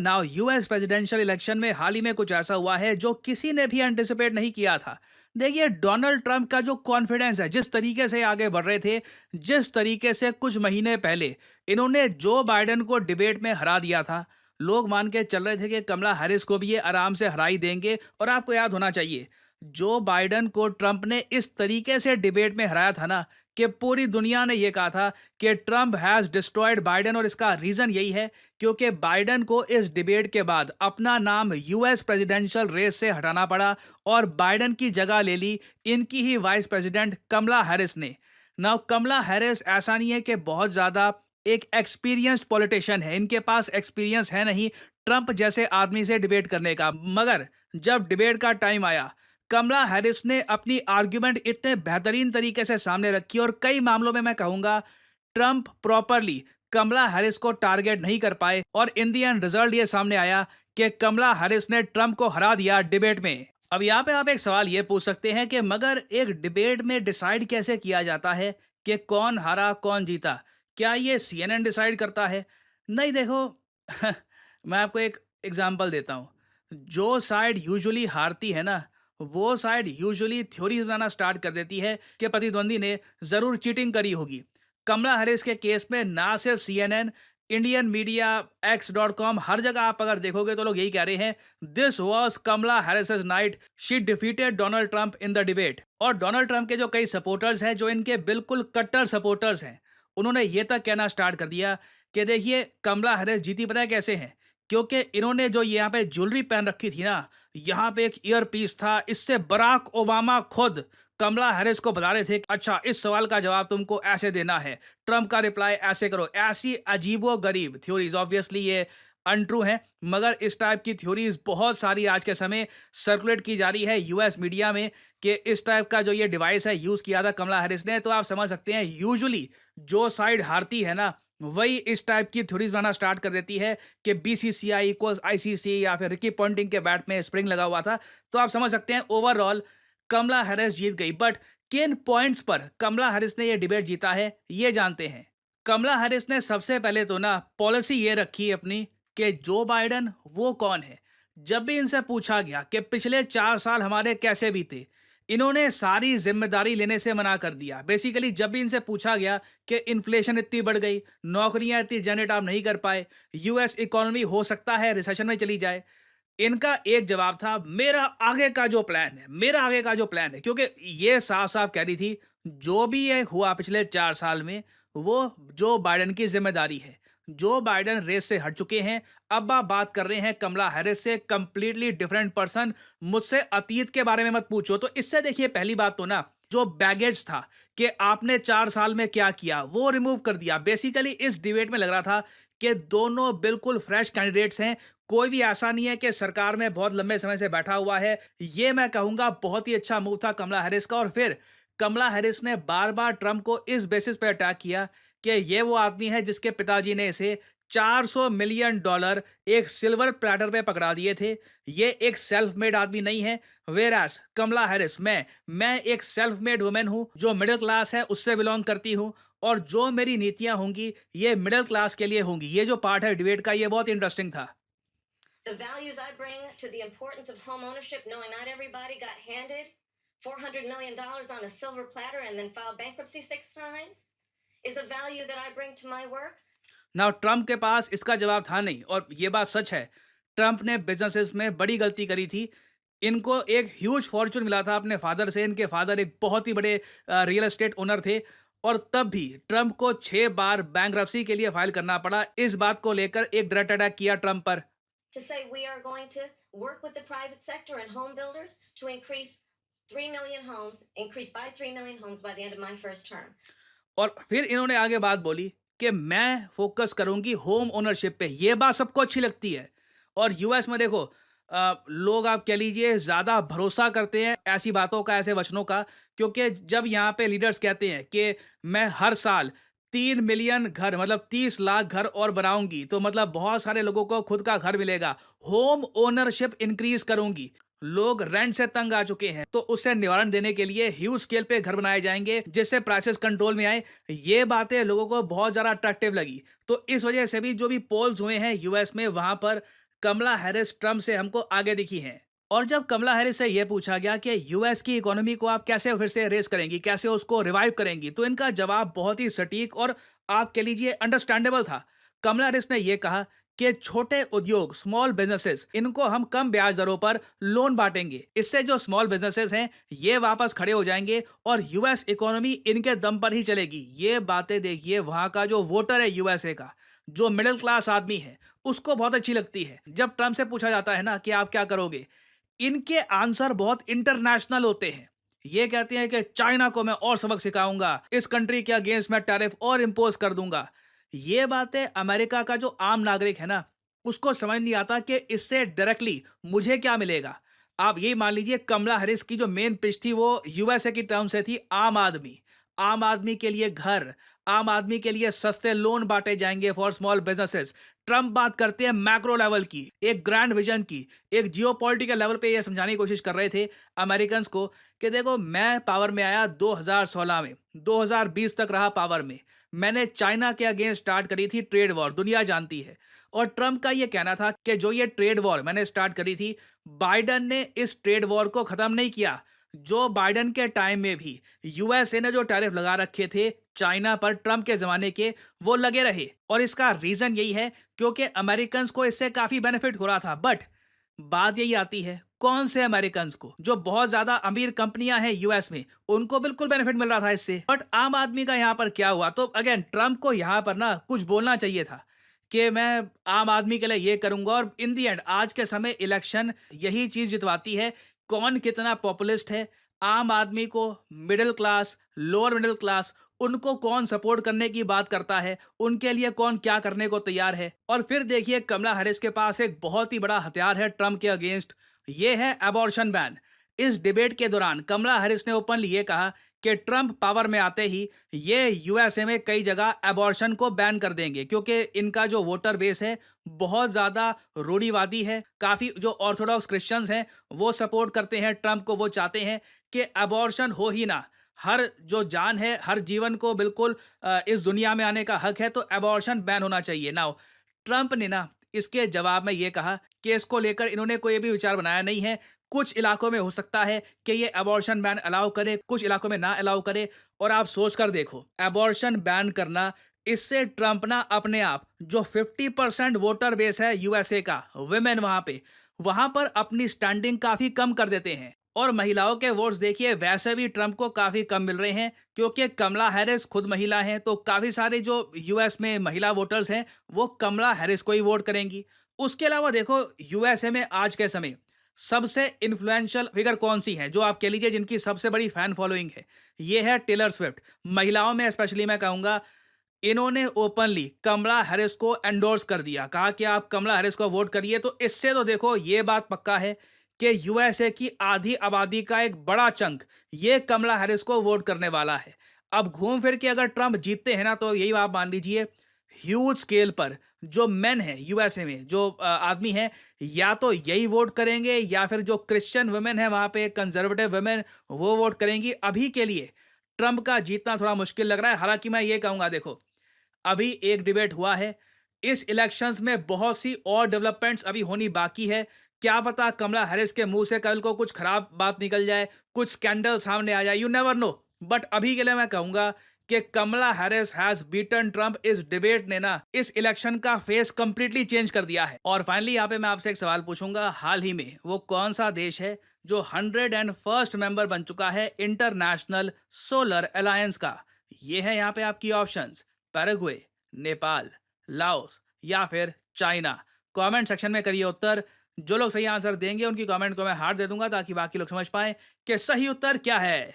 Now US presidential election में हाल ही में कुछ ऐसा हुआ है जो किसी ने भी एंटिसिपेट नहीं किया था। देखिए, डोनाल्ड ट्रंप का जो कॉन्फिडेंस है, जिस तरीके से आगे बढ़ रहे थे, जिस तरीके से कुछ महीने पहले इन्होंने जो बाइडेन को डिबेट में हरा दिया था, लोग मान के चल रहे थे कि कमला हैरिस को भी ये आराम से हरा ही देंगे। और आपको याद होना चाहिए, जो बाइडेन को ट्रंप ने इस तरीके से डिबेट में हराया था ना, कि पूरी दुनिया ने यह कहा था कि ट्रंप हैज डिस्ट्रॉयड बाइडेन। और इसका रीजन यही है क्योंकि बाइडेन को इस डिबेट के बाद अपना नाम यूएस प्रेसिडेंशियल रेस से हटाना पड़ा और बाइडेन की जगह ले ली इनकी ही वाइस प्रेसिडेंट कमला हैरिस ने। नाउ कमला हैरिस ऐसा नहीं है कि बहुत ज्यादा एक एक्सपीरियंस्ड पॉलिटिशियन है, इनके पास एक्सपीरियंस है नहीं ट्रंप जैसे आदमी से डिबेट करने का। मगर जब डिबेट का टाइम आया, कमला हैरिस ने अपनी आर्ग्यूमेंट इतने बेहतरीन तरीके से सामने रखी और कई मामलों में मैं कहूंगा ट्रंप प्रॉपरली कमला हैरिस को टारगेट नहीं कर पाए। और इन दी एंड रिजल्ट ये सामने आया कि कमला हैरिस ने ट्रंप को हरा दिया डिबेट में। अब यहाँ पे आप एक सवाल ये पूछ सकते हैं कि मगर एक डिबेट में डिसाइड कैसे किया जाता है कि कौन हारा कौन जीता? क्या ये सीएनएन डिसाइड करता है? नहीं, देखो मैं आपको एक एग्जांपल देता हूँ। जो साइड यूजुअली हारती है ना, वो साइड यूजुअली थ्योरी बनाना स्टार्ट कर देती है कि प्रतिद्वंदी ने जरूर चीटिंग करी होगी। कमला हैरिस के केस में ना सिर्फ सीएनएन, इंडियन मीडिया, x.com, हर जगह आप अगर देखोगे तो लोग यही कह रहे हैं, this was Kamala Harris night, she defeated Donald Trump in the debate. और डोनाल्ड ट्रंप के जो कई सपोर्टर्स हैं, जो इनके बिल्कुल कट्टर सपोर्टर्स हैं, उन्होंने ये तक कहना स्टार्ट कर दिया कि देखिए कमला हैरिस जीती पता है कैसे हैं? क्योंकि इन्होंने जो यहाँ पे ज्वेलरी पहन रखी थी ना, यहाँ पे एक ईयर पीस था, इससे बराक ओबामा खुद कमला हैरिस को बता रहे थे कि अच्छा, इस सवाल का जवाब तुमको ऐसे देना है, ट्रंप का रिप्लाई ऐसे करो। ऐसी अजीबो गरीब थ्योरीज, ऑब्वियसली ये अनट्रू हैं, मगर इस टाइप की थ्योरीज बहुत सारी आज के समय सर्कुलेट की जा रही है यूएस मीडिया में कि इस टाइप का जो ये डिवाइस है यूज किया था कमला हैरिस ने। तो आप समझ सकते हैं यूजुअली जो साइड हारती है ना, वही इस टाइप की थ्योरीज बनाना स्टार्ट कर देती है कि बीसीसीआई इक्वल्स आईसीसी, या फिर रिकी पॉन्टिंग के बैट में स्प्रिंग लगा हुआ था। तो आप समझ सकते हैं ओवरऑल कमला हैरिस जीत गई। बट किन पॉइंट्स पर कमला हैरिस ने यह डिबेट जीता है, ये जानते हैं। कमला हैरिस ने सबसे पहले तो ना पॉलिसी ये रखी अपनी कि जो बाइडन वो कौन है। जब भी इनसे पूछा गया कि पिछले 4 साल हमारे कैसे बीते, इन्होंने सारी जिम्मेदारी लेने से मना कर दिया। बेसिकली जब भी इनसे पूछा गया कि इन्फ्लेशन इतनी बढ़ गई, नौकरियां इतनी जनरेट आप नहीं कर पाए, यूएस इकोनॉमी हो सकता है रिसेशन में चली जाए, इनका एक जवाब था, मेरा आगे का जो प्लान है, मेरा आगे का जो प्लान है। क्योंकि ये साफ साफ कह रही थी जो भी ये हुआ पिछले 4 साल में, वो जो बाइडेन की जिम्मेदारी है। जो बाइडेन रेस से हट चुके हैं, अब आप बात कर रहे हैं कमला हैरिस से, कंप्लीटली डिफरेंट पर्सन। मुझसे अतीत के बारे में मत पूछो। तो इससे देखिए, पहली बात तो ना, जो बैगेज था कि आपने 4 साल में क्या किया, वो रिमूव कर दिया। बेसिकली इस डिबेट में लग रहा था कि दोनों बिल्कुल फ्रेश कैंडिडेट्स हैं। कोई भी ऐसा नहीं है कि सरकार में बहुत लंबे समय से बैठा हुआ है। ये मैं कहूंगा बहुत ही अच्छा मूव था कमला हैरिस का। और फिर कमला हैरिस ने बार बार ट्रंप को इस बेसिस पे अटैक किया कि ये वो आदमी है जिसके पिताजी ने इसे $400 मिलियन एक सिल्वर प्लेटर पे पकड़ा दिए थे। ये एक सेल्फ मेड आदमी नहीं है। वेरास कमला हैरिस, मैं एक सेल्फ मेड वुमेन हूं, जो मिडिल क्लास है उससे बिलोंग करती हूं। और जो मेरी नीतियां होंगी ये मिडिल क्लास के लिए होंगी। ये जो पार्ट है डिबेट का, ये बहुत इंटरेस्टिंग था। The values I bring to the importance of home ownership, knowing not everybody got handed $400 million on a silver platter and then filed bankruptcy 6 times, is a value that I bring to my work. Now Trump के पास इसका जवाब था नहीं, और ये बात सच है। Trump ने बिजनेसेस में बड़ी गलती करी थी। इनको एक ह्यूज फॉर्चून मिला था अपने फादर से। इनके फादर एक बहुत ही बड़े रियल एस्टेट ओनर थे। और तब भी ट्रंप को 6 बार बैंकरप्सी के लिए फाइल करना पड़ा। इस बात को लेकर एक डायरेक्ट अटैक किया ट्रंप पर। To say we are going to work with the private sector and home builders to increase 3 million homes, increase by 3 million homes by the end of my first term. और फिर इन्होंने आगे बात बोली कि मैं फोकस करूंगी होम ओनरशिप पे। ये बात सबको अच्छी लगती है। और यूएस में देखो, लोग आप कह लीजिए ज्यादा भरोसा करते हैं ऐसी बातों का, ऐसे वचनों का। क्योंकि जब यहाँ पे लीडर्स कहते हैं कि मैं हर साल 3 मिलियन घर, मतलब 30 लाख घर और बनाऊंगी, तो मतलब बहुत सारे लोगों को खुद का घर मिलेगा। होम ओनरशिप इंक्रीज करूंगी, लोग रेंट से तंग आ चुके हैं, तो उससे निवारण देने के लिए ह्यूज स्केल पे घर बनाए जाएंगे जिससे प्राइसेस कंट्रोल में आए। ये बातें लोगों को बहुत ज्यादा अट्रैक्टिव लगी। तो इस वजह से भी जो भी पोल्स हुए हैं यूएस में, वहां पर कमला हैरिस ट्रम्प से हमको आगे दिखी हैं। और जब कमला हैरिस से यह पूछा गया कि यूएस की इकोनॉमी को आप कैसे फिर से रेस करेंगी, कैसे उसको रिवाइव करेंगी, तो इनका जवाब बहुत ही सटीक और आप कह लीजिए अंडरस्टैंडेबल था। कमला हैरिस ने यह कहा कि छोटे उद्योग, स्मॉल बिजनेसेस, इनको हम कम ब्याज दरों पर लोन बांटेंगे। इससे जो स्मॉल बिजनेसेस हैं ये वापस खड़े हो जाएंगे और यूएस इकोनॉमी इनके दम पर ही चलेगी। ये बातें देखिए वहां का जो वोटर है यूएसए का, जो मिडिल क्लास आदमी है, उसको बहुत अच्छी लगती है। जब ट्रम्प से पूछा जाता है ना कि आप क्या करोगे, इनके आंसर बहुत इंटरनेशनल होते हैं। ये कहते हैं कि चाइना को मैं और सबक सिखाऊंगा, इस कंट्री के अगेंस्ट मैं टैरिफ और इंपोज कर दूंगा। ये बातें अमेरिका का जो आम नागरिक है ना, उसको समझ नहीं आता कि इससे डायरेक्टली मुझे क्या मिलेगा। आप यही मान लीजिए कमला हैरिस की जो मेन पिच थी वो यूएसए की टर्म से थी आम आदमी। आम आदमी के लिए घर, आम आदमी के लिए सस्ते लोन बांटे जाएंगे फॉर स्मॉल बिजनेसेस। ट्रम्प बात करते हैं मैक्रो लेवल की, एक ग्रैंड विजन की, एक जियोपॉलिटिकल लेवल पे ये समझाने की कोशिश कर रहे थे अमेरिकन को कि देखो मैं पावर में आया 2016 में, 2020 तक रहा पावर में। मैंने चाइना के अगेंस्ट स्टार्ट करी थी ट्रेड वॉर, दुनिया जानती है। और ट्रम्प का ये कहना था कि जो ये ट्रेड वॉर मैंने स्टार्ट करी थी, बाइडन ने इस ट्रेड वॉर को खत्म नहीं किया। जो बाइडन के टाइम में भी यूएसए ने जो टैरिफ लगा रखे थे चाइना पर ट्रम्प के जमाने के, वो लगे रहे। और इसका रीजन यही है क्योंकि अमेरिकन को इससे काफी बेनिफिट हो रहा था। बट बात यही आती है कौन से अमेरिकन को, जो बहुत ज्यादा अमीर कंपनियां हैं यूएस में, उनको बिल्कुल बेनिफिट मिल रहा था इससे। बट आम आदमी का यहां पर क्या हुआ, तो अगेन ट्रम्प को यहां पर ना कुछ बोलना चाहिए था कि मैं आम आदमी के लिए ये करूंगा। और इन दी एंड आज के समय इलेक्शन यही चीज जितवाती है, कौन कितना पॉपुलिस्ट है। आम आदमी को, middle class, lower middle class, उनको कौन सपोर्ट करने की बात करता है, उनके लिए कौन क्या करने को तैयार है। और फिर देखिए कमला हैरिस के पास एक बहुत ही बड़ा हथियार है ट्रम्प के अगेंस्ट, ये है अबॉर्शन बैन। इस डिबेट के दौरान कमला हैरिस ने ओपनली ये कहा कि ट्रम्प पावर में आते ही ये यूएसए में कई जगह अबॉर्शन को बैन कर देंगे, क्योंकि इनका जो वोटर बेस है बहुत ज्यादा रूढ़िवादी है। काफी जो ऑर्थोडॉक्स क्रिश्चियंस हैं वो सपोर्ट करते हैं ट्रम्प को, वो चाहते हैं कि अबॉर्शन हो ही ना। हर जो जान है, हर जीवन को बिल्कुल इस दुनिया में आने का हक है, तो अबॉर्शन बैन होना चाहिए। नाउ ट्रम्प ने ना इसके जवाब में ये कहा कि इसको लेकर इन्होंने कोई भी विचार बनाया नहीं है। कुछ इलाकों में हो सकता है कि ये अबॉर्शन बैन अलाउ करे, कुछ इलाकों में ना अलाउ करे। और आप सोच कर देखो, अबॉर्शन बैन करना, इससे ट्रम्प ना अपने आप जो 50% वोटर बेस है यूएसए का, वुमेन वहां पर अपनी स्टैंडिंग काफी कम कर देते हैं। और महिलाओं के वोट्स देखिए वैसे भी ट्रम्प को काफी कम मिल रहे हैं, क्योंकि कमला हैरिस खुद महिला हैं, तो काफी सारे जो यूएस में महिला वोटर्स हैं वो कमला हैरिस को ही वोट करेंगी। उसके अलावा देखो यूएसए में आज के समय सबसे इन्फ्लुएंशियल फिगर कौन सी है, जो आप कह लीजिए जिनकी सबसे बड़ी फैन फॉलोइंग है, ये है टेलर स्विफ्ट। महिलाओं में स्पेशली मैं कहूंगा, इन्होंने ओपनली कमला हैरिस को एंडोर्स कर दिया, कहा कि आप कमला हैरिस को वोट करिए। तो इससे तो देखो ये बात पक्का है कि यूएसए की आधी आबादी का एक बड़ा चंक ये कमला हैरिस को वोट करने वाला है। अब घूम फिर के अगर ट्रम्प जीतते हैं ना, तो यही आप मान लीजिए ह्यूज स्केल पर जो मेन है यूएसए में, जो आदमी है, या तो यही वोट करेंगे या फिर जो क्रिश्चियन वुमेन है वहां पे, कंजर्वेटिव वुमेन, वो वोट करेंगी। अभी के लिए ट्रम्प का जीतना थोड़ा मुश्किल लग रहा है। हालांकि मैं ये कहूंगा, देखो अभी एक डिबेट हुआ है, इस इलेक्शंस में बहुत सी और डेवलपमेंट्स अभी होनी बाकी है। क्या पता कमला हैरिस के मुंह से कल को कुछ खराब बात निकल जाए, कुछ स्कैंडल सामने आ जाए, यू नेवर नो। बट अभी के लिए मैं कहूंगा कि कमला हैरिस हैज बीटन ट्रम्प। इस डिबेट ने ना इस इलेक्शन का फेस कंप्लीटली चेंज कर दिया है। और फाइनली यहाँ पे मैं आपसे एक सवाल पूछूंगा, हाल ही में वो कौन सा देश है जो 101st मेंबर बन चुका है इंटरनेशनल सोलर अलायंस का? ये है यहाँ पे आपकी ऑप्शंस, पैराग्वे, नेपाल, लाओस या फिर चाइना। कमेंट सेक्शन में करिए उत्तर। जो लोग सही आंसर देंगे उनकी कमेंट को मैं हार्ट दे दूंगा, ताकि बाकी लोग समझ पाए कि सही उत्तर क्या है।